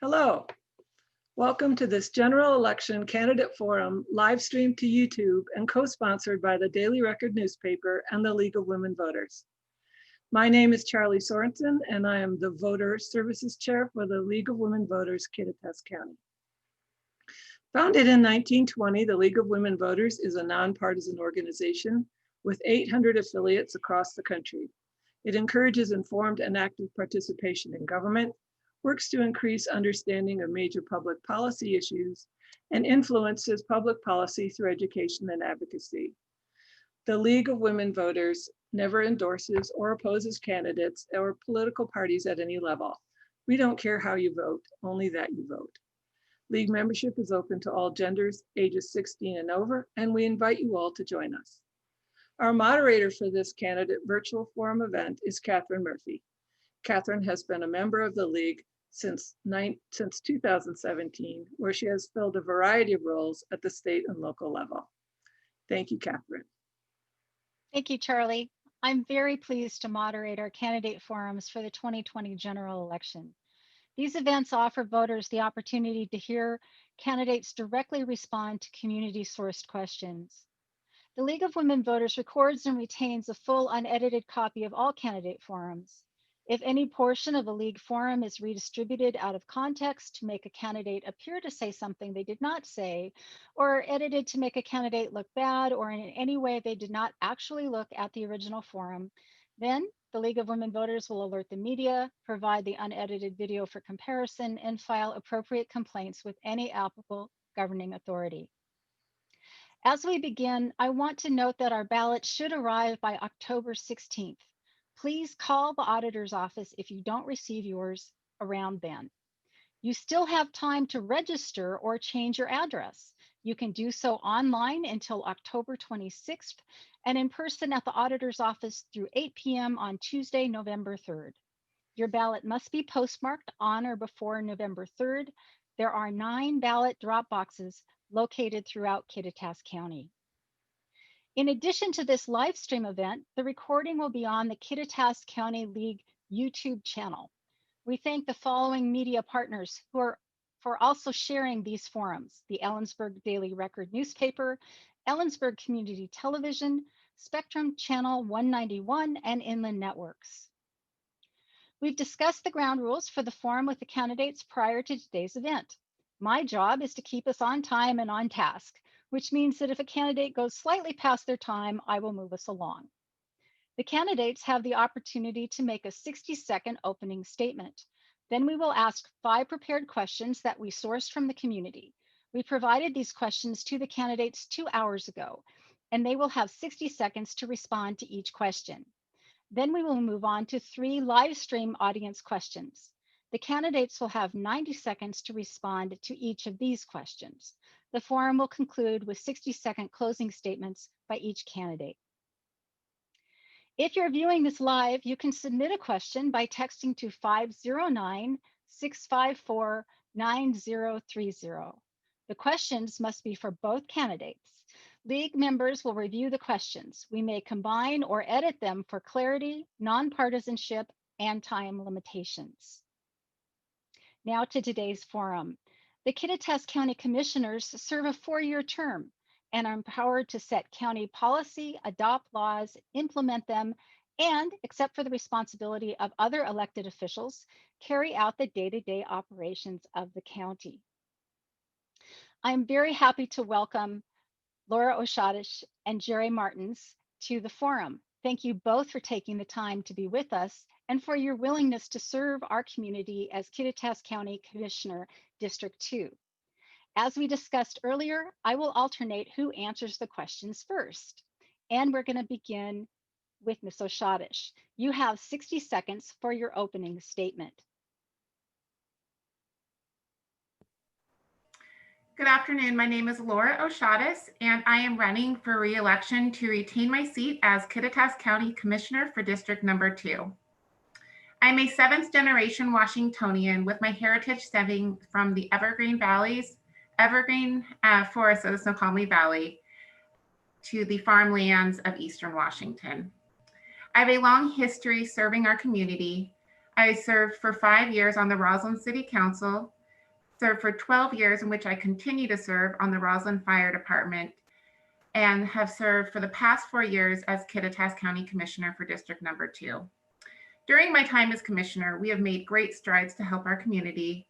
Hello, welcome to this general election candidate forum live streamed to YouTube and co-sponsored by the Daily Record newspaper and the League of Women Voters. My name is Charlie Sorensen and I am the Voter Services Chair for the League of Women Voters, Kittitas County. Founded in 1920, the League of Women Voters is a nonpartisan organization with 800 affiliates across the country. It encourages informed and active participation in government, works to increase understanding of major public policy issues, and influences public policy through education and advocacy. The League of Women Voters never endorses or opposes candidates or political parties at any level. We don't care how you vote, only that you vote. League membership is open to all genders, ages 16 and over, and we invite you all to join us. Our moderator for this candidate virtual forum event is Catherine Murphy. Catherine has been a member of the League since 2017, where she has filled a variety of roles at the state and local level. Thank you, Catherine. Thank you, Charlie. I'm very pleased to moderate our candidate forums for the 2020 general election. These events offer voters the opportunity to hear candidates directly respond to community-sourced questions. The League of Women Voters records and retains a full unedited copy of all candidate forums. If any portion of a League forum is redistributed out of context to make a candidate appear to say something they did not say, or edited to make a candidate look bad, or in any way they did not actually look at the original forum, then the League of Women Voters will alert the media, provide the unedited video for comparison, and file appropriate complaints with any applicable governing authority. As we begin, I want to note that our ballot should arrive by October 16th. Please call the auditor's office if you don't receive yours around then. You still have time to register or change your address. You can do so online until October 26th and in person at the auditor's office through 8 p.m. on Tuesday, November 3rd. Your ballot must be postmarked on or before November 3rd. There are 9 ballot drop boxes located throughout Kittitas County. In addition to this live stream event, the recording will be on the Kittitas County League YouTube channel. We thank the following media partners for also sharing these forums: the Ellensburg Daily Record newspaper, Ellensburg Community Television, Spectrum Channel 191, and Inland Networks. We've discussed the ground rules for the forum with the candidates prior to today's event. My job is to keep us on time and on task, which means that if a candidate goes slightly past their time, I will move us along. The candidates have the opportunity to make a 60-second opening statement. Then we will ask 5 prepared questions that we sourced from the community. We provided these questions to the candidates 2 hours ago, and they will have 60 seconds to respond to each question. Then we will move on to 3 live stream audience questions. The candidates will have 90 seconds to respond to each of these questions. The forum will conclude with 60-second closing statements by each candidate. If you're viewing this live, you can submit a question by texting to 509-654-9030. The questions must be for both candidates. League members will review the questions. We may combine or edit them for clarity, nonpartisanship, and time limitations. Now to today's forum. The Kittitas County Commissioners serve a 4-year term and are empowered to set county policy, adopt laws, implement them, and, except for the responsibility of other elected officials, carry out the day-to-day operations of the county. I'm very happy to welcome Laura Osiadacz and Jerry Martens to the forum. Thank you both for taking the time to be with us and for your willingness to serve our community as Kittitas County Commissioner, District 2. As we discussed earlier, I will alternate who answers the questions first. And we're going to begin with Ms. Osiadacz. You have 60 seconds for your opening statement. Good afternoon. My name is Laura Osiadacz, and I am running for re-election to retain my seat as Kittitas County Commissioner for District Number 2. I'm a 7th generation Washingtonian with my heritage stemming from the Evergreen forests of the Snoqualmie Valley to the farmlands of Eastern Washington. I have a long history serving our community. I served for 5 years on the Roslyn City Council, served for 12 years, in which I continue to serve on the Roslyn Fire Department, and have served for the past 4 years as Kittitas County Commissioner for District Number 2. During my time as Commissioner, we have made great strides to help our community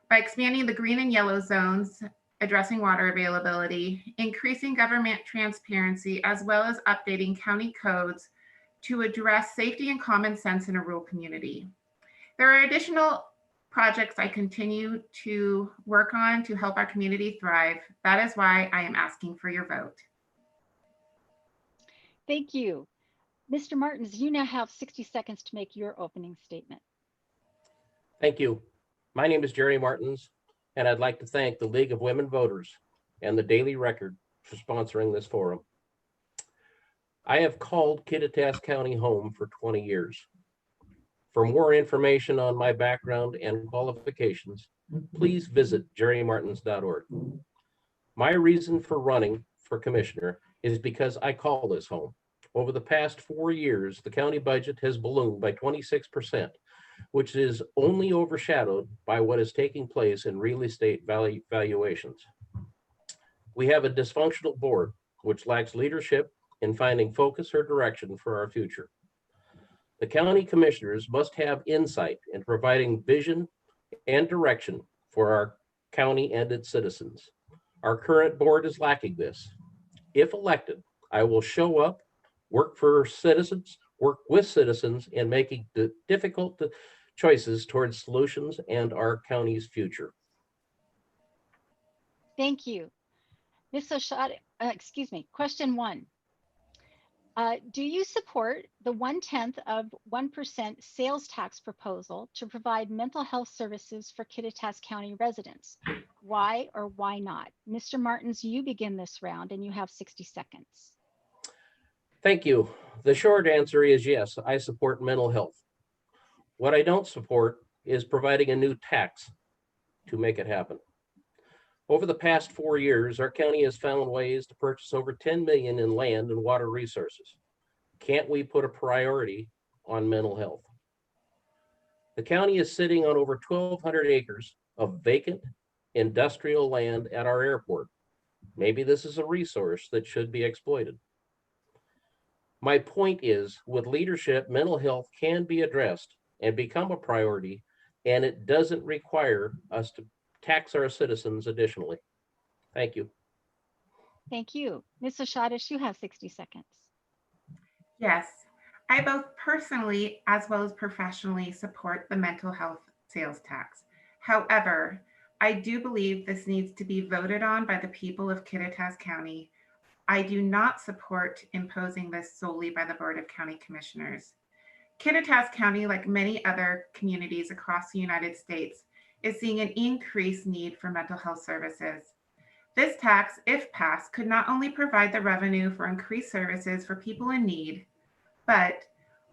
by expanding the green and yellow zones, addressing water availability, increasing government transparency, as well as updating county codes to address safety and common sense in a rural community. There are additional projects I continue to work on to help our community thrive. That is why I am asking for your vote. Thank you. Mr. Martens, you now have 60 seconds to make your opening statement. Thank you. My name is Jerry Martens, and I'd like to thank the League of Women Voters and the Daily Record for sponsoring this forum. I have called Kittitas County home for 20 years. For more information on my background and qualifications, please visit jerrymartens.org. My reason for running for commissioner is because I call this home. Over the past 4 years, the county budget has ballooned by 26%, which is only overshadowed by what is taking place in real estate valuations. We have a dysfunctional board, which lacks leadership in finding focus or direction for our future. The county commissioners must have insight in providing vision and direction for our county and its citizens. Our current board is lacking this. If elected, I will show up, work for citizens, work with citizens in making the difficult choices towards solutions and our county's future. Thank you. Ms. Osiadacz, question 1. Do you support the 0.1% sales tax proposal to provide mental health services for Kittitas County residents? Why or why not? Mr. Martens, you begin this round and you have 60 seconds. Thank you. The short answer is yes, I support mental health. What I don't support is providing a new tax to make it happen. Over the past 4 years, our county has found ways to purchase over 10 million in land and water resources. Can't we put a priority on mental health? The county is sitting on over 1,200 acres of vacant industrial land at our airport. Maybe this is a resource that should be exploited. My point is, with leadership, mental health can be addressed and become a priority, and it doesn't require us to tax our citizens additionally. Thank you. Thank you. Ms. Osiadacz, you have 60 seconds. Yes, I both personally as well as professionally support the mental health sales tax. However, I do believe this needs to be voted on by the people of Kittitas County. I do not support imposing this solely by the Board of County Commissioners. Kittitas County, like many other communities across the United States, is seeing an increased need for mental health services. This tax, if passed, could not only provide the revenue for increased services for people in need, but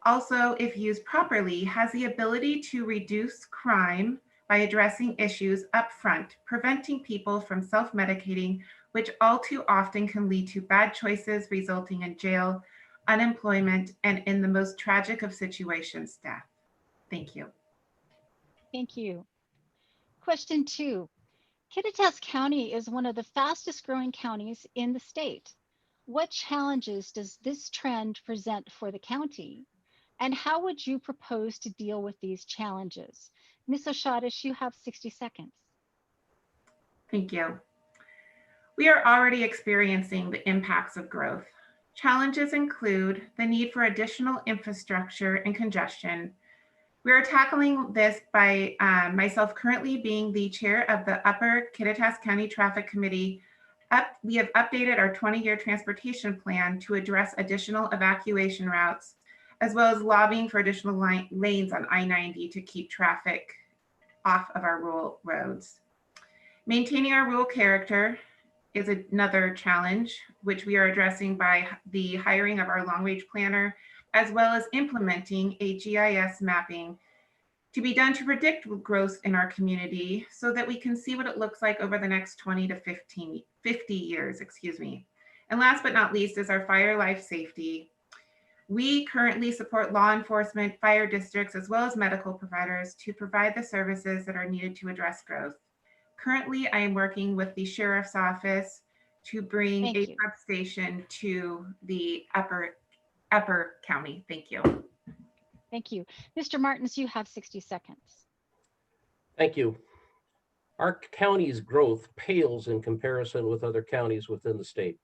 also, if used properly, has the ability to reduce crime by addressing issues upfront, preventing people from self-medicating, which all too often can lead to bad choices resulting in jail, unemployment, and in the most tragic of situations, death. Thank you. Thank you. Question 2. Kittitas County is one of the fastest growing counties in the state. What challenges does this trend present for the county? And how would you propose to deal with these challenges? Ms. Osiadacz, you have 60 seconds. Thank you. We are already experiencing the impacts of growth. Challenges include the need for additional infrastructure and congestion. We are tackling this by myself currently being the chair of the Upper Kittitas County Traffic Committee. We have updated our 20-year transportation plan to address additional evacuation routes, as well as lobbying for additional lanes on I-90 to keep traffic off of our rural roads. Maintaining our rural character is another challenge, which we are addressing by the hiring of our long-range planner, as well as implementing a GIS mapping to be done to predict growth in our community so that we can see what it looks like over the next 20 to 50 years, And last but not least is our fire life safety. We currently support law enforcement, fire districts, as well as medical providers to provide the services that are needed to address growth. Currently, I am working with the Sheriff's Office to bring Thank a you. substation to the upper county. Thank you. Thank you. Mr. Martens, you have 60 seconds. Thank you. Our county's growth pales in comparison with other counties within the state.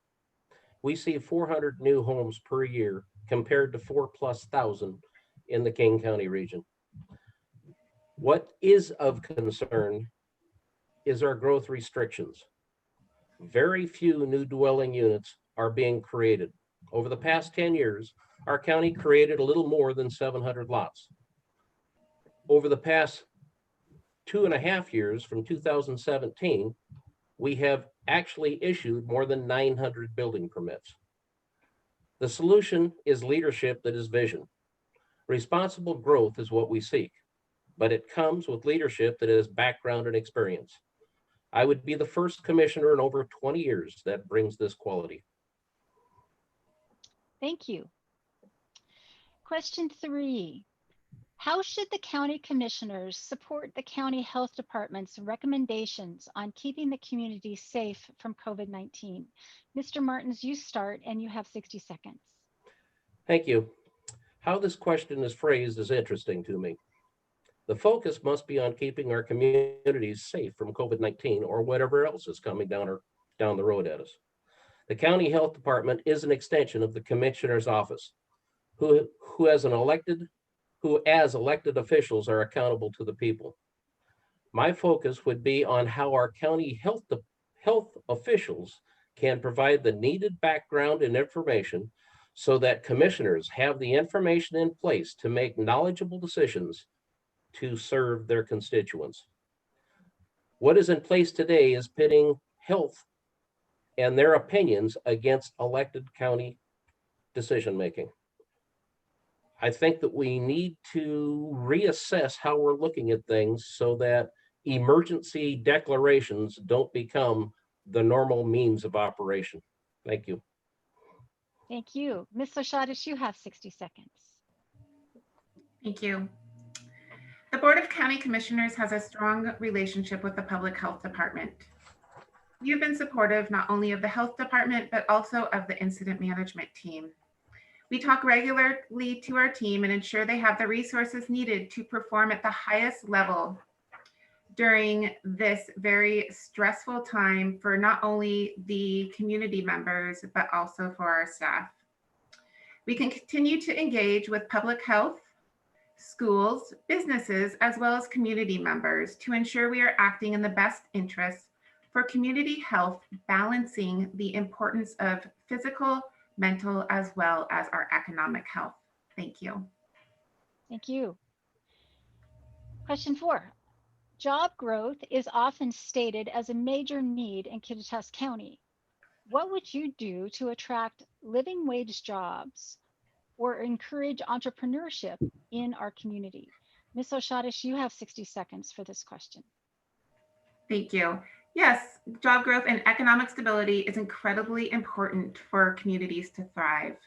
We see 400 new homes per year compared to 4,000+ in the King County region. What is of concern is our growth restrictions. Very few new dwelling units are being created. Over the past 10 years, our county created a little more than 700 lots. Over the past 2.5 years, from 2017, we have actually issued more than 900 building permits. The solution is leadership that is vision. Responsible growth is what we seek, but it comes with leadership that has background and experience. I would be the first commissioner in over 20 years that brings this quality. Thank you. Question 3. How should the county commissioners support the county health department's recommendations on keeping the community safe from COVID-19? Mr. Martens, you start and you have 60 seconds. Thank you. How this question is phrased is interesting to me. The focus must be on keeping our communities safe from COVID-19 or whatever else is coming down the road at us. The county health department is an extension of the commissioner's office, who as elected officials are accountable to the people. My focus would be on how our county health officials can provide the needed background and information so that commissioners have the information in place to make knowledgeable decisions to serve their constituents. What is in place today is pitting health and their opinions against elected county decision-making. I think that we need to reassess how we're looking at things so that emergency declarations don't become the normal means of operation. Thank you. Thank you. Ms. Osiadacz, you have 60 seconds. Thank you. The Board of County Commissioners has a strong relationship with the Public Health Department. We have been supportive not only of the health department, but also of the incident management team. We talk regularly to our team and ensure they have the resources needed to perform at the highest level during this very stressful time for not only the community members, but also for our staff. We can continue to engage with public health, schools, businesses, as well as community members to ensure we are acting in the best interests for community health, balancing the importance of physical, mental, as well as our economic health. Thank you. Thank you. Question 4. Job growth is often stated as a major need in Kittitas County. What would you do to attract living wage jobs or encourage entrepreneurship in our community? Ms. Osiadacz, you have 60 seconds for this question. Thank you. Yes, job growth and economic stability is incredibly important for communities to thrive.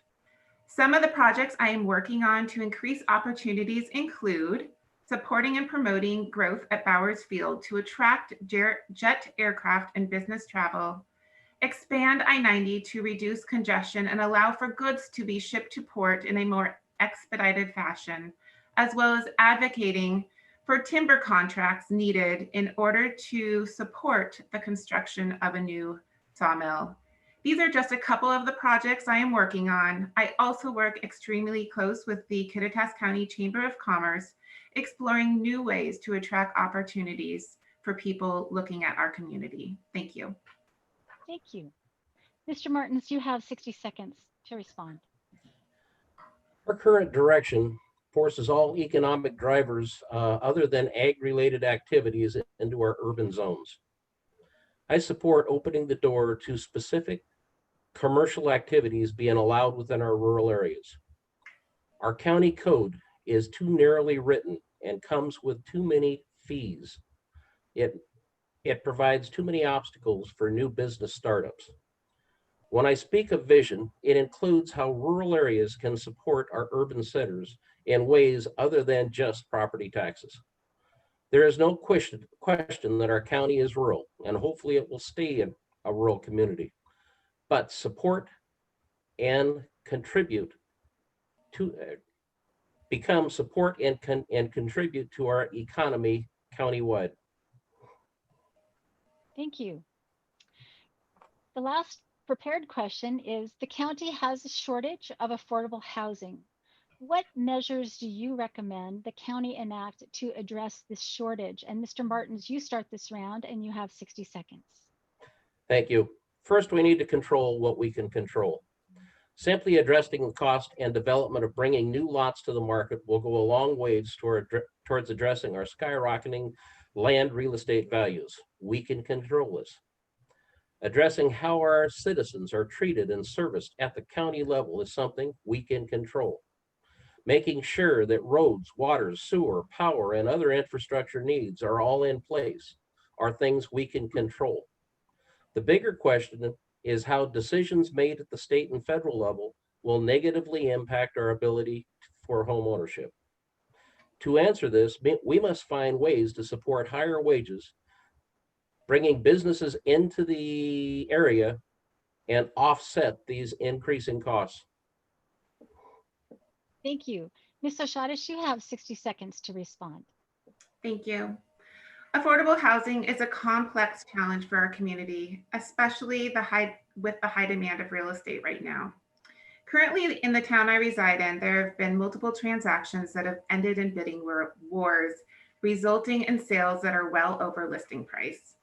Some of the projects I am working on to increase opportunities include supporting and promoting growth at Bowers Field to attract jet aircraft and business travel, expand I-90 to reduce congestion and allow for goods to be shipped to port in a more expedited fashion, as well as advocating for timber contracts needed in order to support the construction of a new sawmill. These are just a couple of the projects I am working on. I also work extremely close with the Kittitas County Chamber of Commerce, exploring new ways to attract opportunities for people looking at our community. Thank you. Thank you. Mr. Martens, you have 60 seconds to respond. Our current direction forces all economic drivers other than ag-related activities into our urban zones. I support opening the door to specific commercial activities being allowed within our rural areas. Our county code is too narrowly written and comes with too many fees. It provides too many obstacles for new business startups. When I speak of vision, it includes how rural areas can support our urban centers in ways other than just property taxes. There is no question that our county is rural, and hopefully it will stay a rural community. But support and contribute to become support and contribute to our economy countywide. Thank you. The last prepared question is, the county has a shortage of affordable housing. What measures do you recommend the county enact to address this shortage? And Mr. Martens, you start this round and you have 60 seconds. Thank you. First, we need to control what we can control. Simply addressing the cost and development of bringing new lots to the market will go a long ways towards addressing our skyrocketing land real estate values. We can control this. Addressing how our citizens are treated and serviced at the county level is something we can control. Making sure that roads, water, sewer, power, and other infrastructure needs are all in place are things we can control. The bigger question is how decisions made at the state and federal level will negatively impact our ability for home ownership. To answer this, we must find ways to support higher wages, bringing businesses into the area and offset these increasing costs. Thank you. Ms. Osiadacz, you have 60 seconds to respond. Thank you. Affordable housing is a complex challenge for our community, especially with the high demand of real estate right now. Currently in the town I reside in, there have been multiple transactions that have ended in bidding wars, resulting in sales that are well over listing price.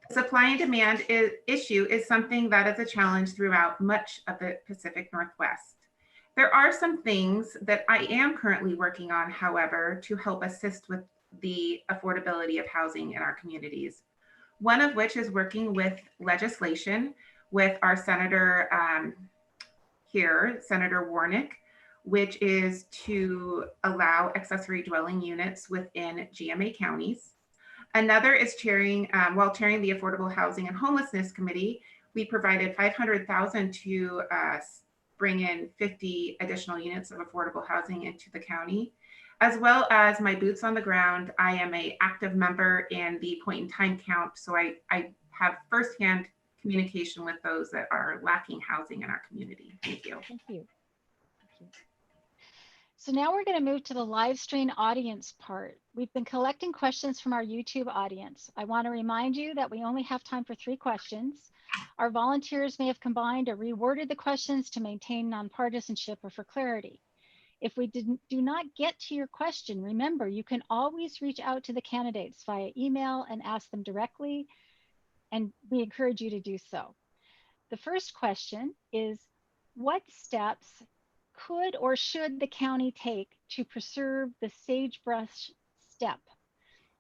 The supply and demand issue is something that is a challenge throughout much of the Pacific Northwest. There are some things that I am currently working on, however, to help assist with the affordability of housing in our communities. One of which is working with legislation with our senator here, Senator Warnick, which is to allow accessory dwelling units within GMA counties. Another is while chairing the Affordable Housing and Homelessness Committee, we provided $500,000 to bring in 50 additional units of affordable housing into the county. As well as my boots on the ground, I am an active member in the point in time count. So I have firsthand communication with those that are lacking housing in our community. Thank you. Thank you. Thank you. So now we're going to move to the live stream audience part. We've been collecting questions from our YouTube audience. I want to remind you that we only have time for 3 questions. Our volunteers may have combined or reworded the questions to maintain nonpartisanship or for clarity. If we do not get to your question, remember, you can always reach out to the candidates via email and ask them directly, and we encourage you to do so. The first question is, what steps could or should the county take to preserve the sagebrush steppe?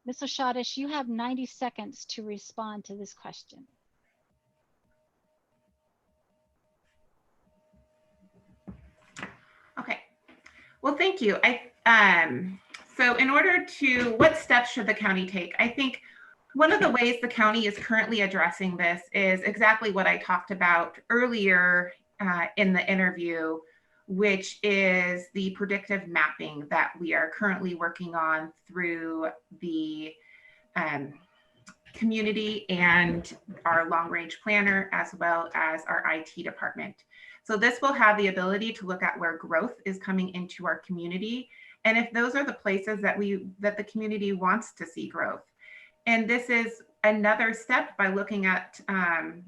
Ms. Osiadacz, you have 90 seconds to respond to this question. Okay. Well, thank you. So in order to, what steps should the county take? I think one of the ways the county is currently addressing this is exactly what I talked about earlier in the interview, which is the predictive mapping that we are currently working on through the community and our long-range planner, as well as our IT department. So this will have the ability to look at where growth is coming into our community, and if those are the places that the community wants to see growth. And this is another step by looking at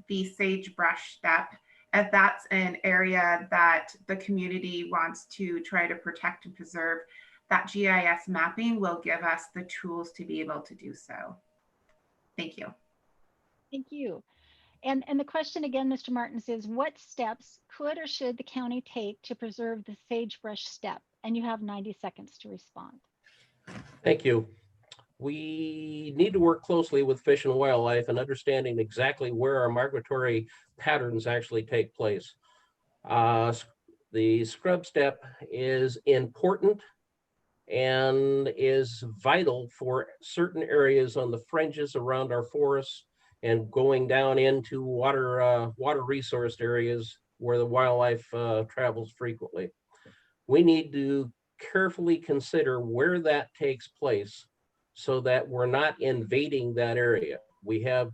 the sagebrush steppe, if that's an area that the community wants to try to protect and preserve. That GIS mapping will give us the tools to be able to do so. Thank you. Thank you. And the question again, Mr. Martens, is what steps could or should the county take to preserve the sagebrush steppe? And you have 90 seconds to respond. Thank you. We need to work closely with Fish and Wildlife and understanding exactly where our migratory patterns actually take place. The scrub steppe is important and is vital for certain areas on the fringes around our forests and going down into water resourced areas where the wildlife travels frequently. We need to carefully consider where that takes place so that we're not invading that area. We have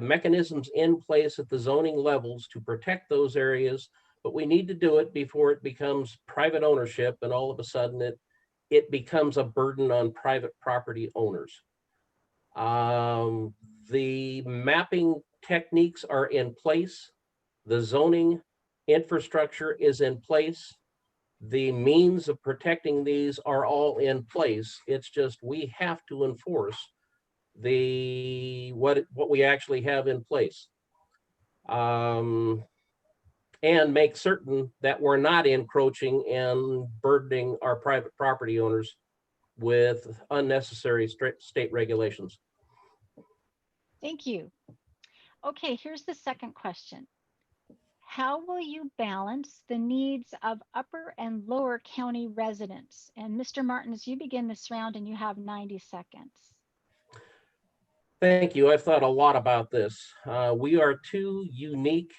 mechanisms in place at the zoning levels to protect those areas, but we need to do it before it becomes private ownership and all of a sudden it becomes a burden on private property owners. The mapping techniques are in place. The zoning infrastructure is in place. The means of protecting these are all in place. It's just we have to enforce what we actually have in place, and make certain that we're not encroaching and burdening our private property owners with unnecessary state regulations. Thank you. Okay, here's the second question. How will you balance the needs of Upper and Lower County residents? And Mr. Martens, you begin this round and you have 90 seconds. Thank you. I've thought a lot about this. We are two unique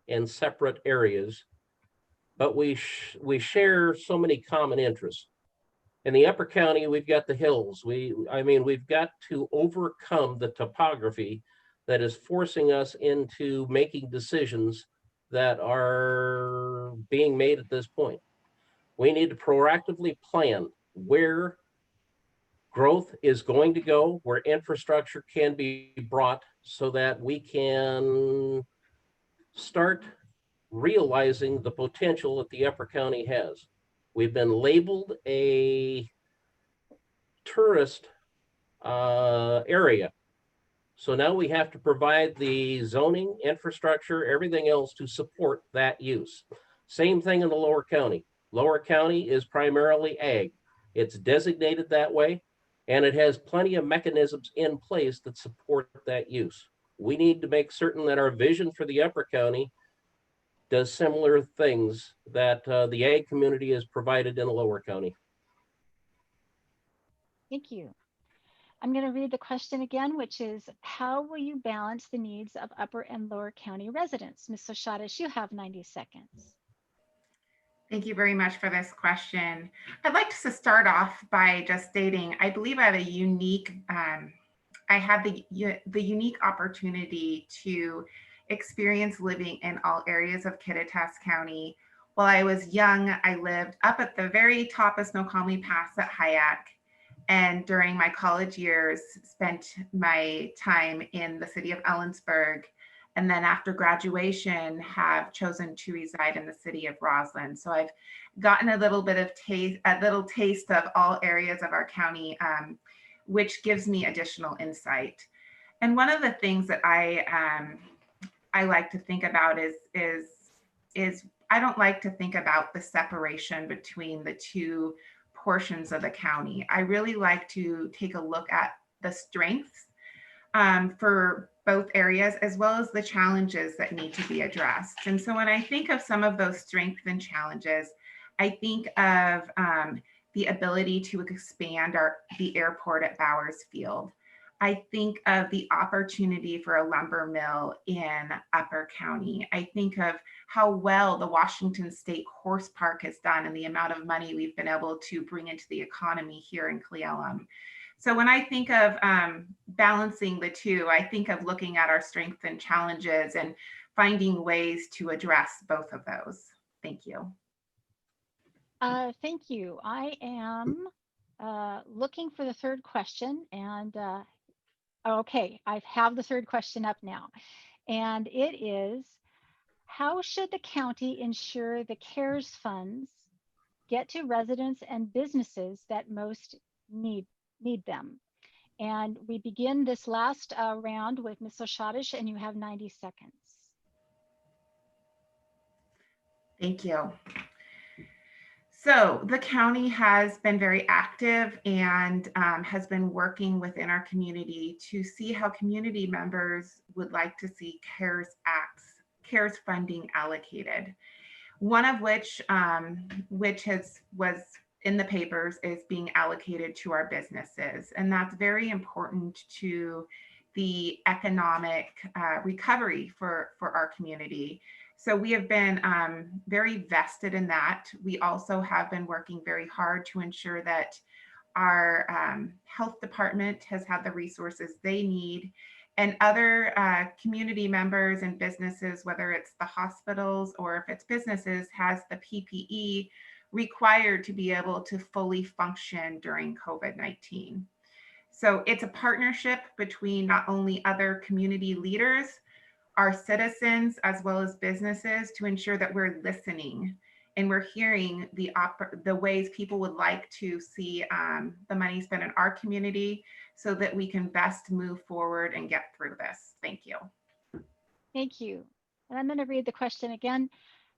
and separate areas, but we share so many common interests. In the Upper County, we've got the hills. We've got to overcome the topography that is forcing us into making decisions that are being made at this point. We need to proactively plan where growth is going to go, where infrastructure can be brought so that we can start realizing the potential that the Upper County has. We've been labeled a tourist area. So now we have to provide the zoning, infrastructure, everything else to support that use. Same thing in the Lower County. Lower County is primarily ag. It's designated that way, and it has plenty of mechanisms in place that support that use. We need to make certain that our vision for the Upper County does similar things that the ag community is provided in the Lower County. Thank you. I'm going to read the question again, which is, how will you balance the needs of Upper and Lower County residents? Ms. Osiadacz, you have 90 seconds. Thank you very much for this question. I'd like to start off by just stating, I believe I have a unique, I have the unique opportunity to experience living in all areas of Kittitas County. While I was young, I lived up at the very top of Snoqualmie Pass at Hyack. And during my college years, spent my time in the city of Ellensburg. And then after graduation, have chosen to reside in the city of Roslyn. So I've gotten a little taste of all areas of our county, which gives me additional insight. And one of the things that I like to think about is I don't like to think about the separation between the two portions of the county. I really like to take a look at the strengths for both areas, as well as the challenges that need to be addressed. And so when I think of some of those strengths and challenges, I think of the ability to expand the airport at Bowers Field. I think of the opportunity for a lumber mill in Upper County. I think of how well the Washington State Horse Park has done and the amount of money we've been able to bring into the economy here in Cle Elum. So when I think of balancing the two, I think of looking at our strengths and challenges and finding ways to address both of those. Thank you. Thank you. I am looking for the third question, and okay, I have the third question up now. And it is, how should the county ensure the CARES funds get to residents and businesses that most need them? And we begin this last round with Ms. Osiadacz, and you have 90 seconds. Thank you. So the county has been very active and has been working within our community to see how community members would like to see CARES funding allocated. One of which was in the papers is being allocated to our businesses. And that's very important to the economic recovery for our community. So we have been very vested in that. We also have been working very hard to ensure that Our health department has had the resources they need, and other community members and businesses, whether it's the hospitals or if it's businesses, has the PPE required to be able to fully function during COVID-19. So it's a partnership between not only other community leaders, our citizens, as well as businesses, to ensure that we're listening and we're hearing the ways people would like to see the money spent in our community so that we can best move forward and get through this. Thank you. Thank you. And I'm going to read the question again.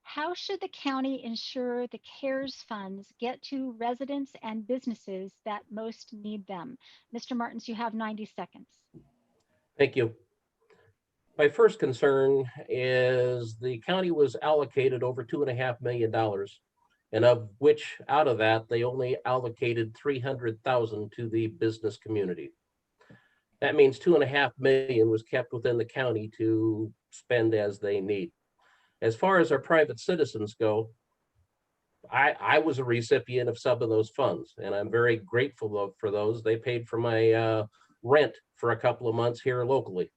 How should the county ensure the CARES funds get to residents and businesses that most need them? Mr. Martens, you have 90 seconds. Thank you. My first concern is the county was allocated over $2.5 million, and of which out of that, they only allocated 300,000 to the business community. That means 2.5 million was kept within the county to spend as they need. As far as our private citizens go, I was a recipient of some of those funds, and I'm very grateful for those. They paid for my rent for a couple of months here locally,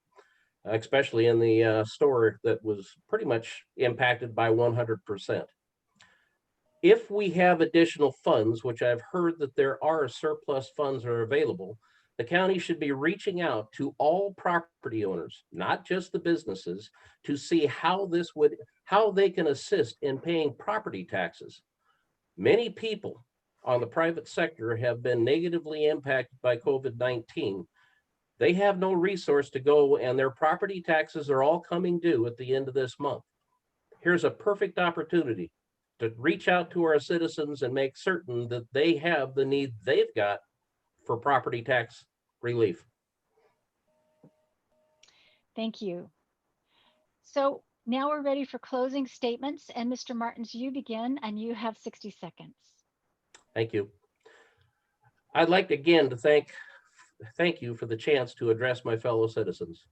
especially in the store that was pretty much impacted by 100%. If we have additional funds, which I've heard that there are surplus funds are available, the county should be reaching out to all property owners, not just the businesses, to see how they can assist in paying property taxes. Many people on the private sector have been negatively impacted by COVID-19. They have no resource to go, and their property taxes are all coming due at the end of this month. Here's a perfect opportunity to reach out to our citizens and make certain that they have the need they've got for property tax relief. Thank you. So now we're ready for closing statements, and Mr. Martens, you begin, and you have 60 seconds. Thank you. I'd like again to thank you for the chance to address my fellow citizens.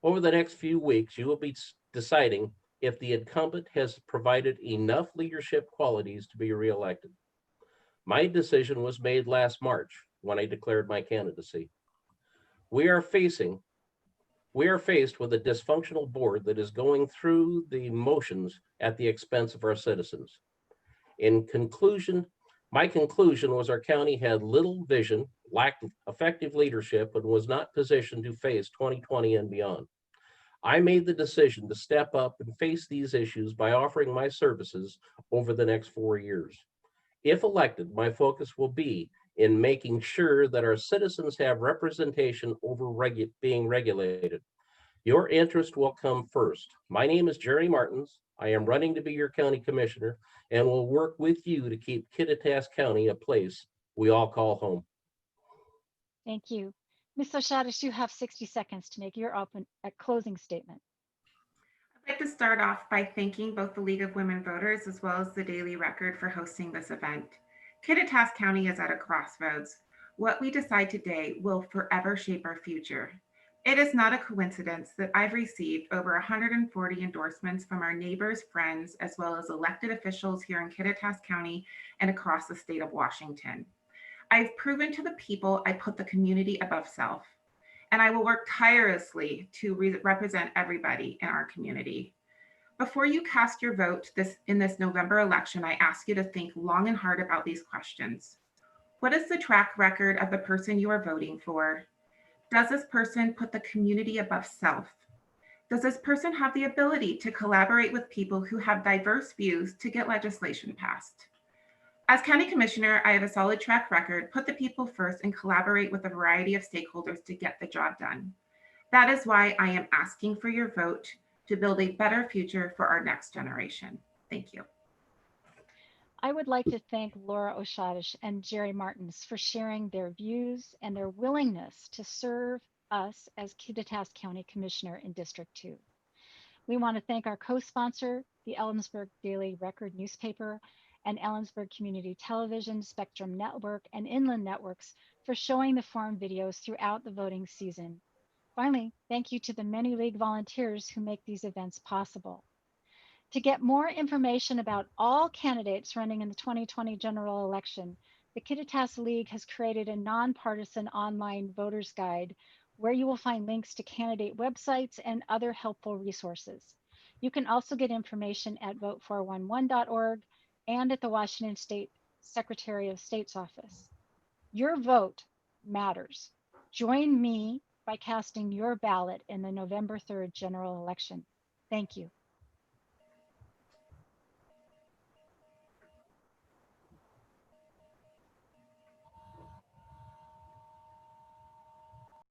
Over the next few weeks, you will be deciding if the incumbent has provided enough leadership qualities to be reelected. My decision was made last March when I declared my candidacy. We are faced with a dysfunctional board that is going through the motions at the expense of our citizens. In conclusion, my conclusion was our county had little vision, lacked effective leadership, and was not positioned to face 2020 and beyond. I made the decision to step up and face these issues by offering my services over the next 4 years. If elected, my focus will be in making sure that our citizens have representation over being regulated. Your interest will come first. My name is Jerry Martens. I am running to be your county commissioner and will work with you to keep Kittitas County a place we all call home. Thank you. Ms. Osiadacz, you have 60 seconds to make your closing statement. I'd like to start off by thanking both the League of Women Voters as well as the Daily Record for hosting this event. Kittitas County is at a crossroads. What we decide today will forever shape our future. It is not a coincidence that I've received over 140 endorsements from our neighbors, friends, as well as elected officials here in Kittitas County and across the state of Washington. I've proven to the people I put the community above self, and I will work tirelessly to represent everybody in our community. Before you cast your vote in this November election, I ask you to think long and hard about these questions. What is the track record of the person you are voting for? Does this person put the community above self? Does this person have the ability to collaborate with people who have diverse views to get legislation passed? As County Commissioner, I have a solid track record, put the people first, and collaborate with a variety of stakeholders to get the job done. That is why I am asking for your vote to build a better future for our next generation. Thank you. I would like to thank Laura Osiadacz and Jerry Martens for sharing their views and their willingness to serve us as Kittitas County Commissioner in District 2. We want to thank our co-sponsor, the Ellensburg Daily Record newspaper, and Ellensburg Community Television, Spectrum Network, and Inland Networks for showing the forum videos throughout the voting season. Finally, thank you to the many League volunteers who make these events possible. To get more information about all candidates running in the 2020 general election, The Kittitas League has created a nonpartisan online voters guide where you will find links to candidate websites and other helpful resources. You can also get information at vote411.org and at the Washington State Secretary of State's office. Your vote matters. Join me by casting your ballot in the November 3rd general election. Thank you.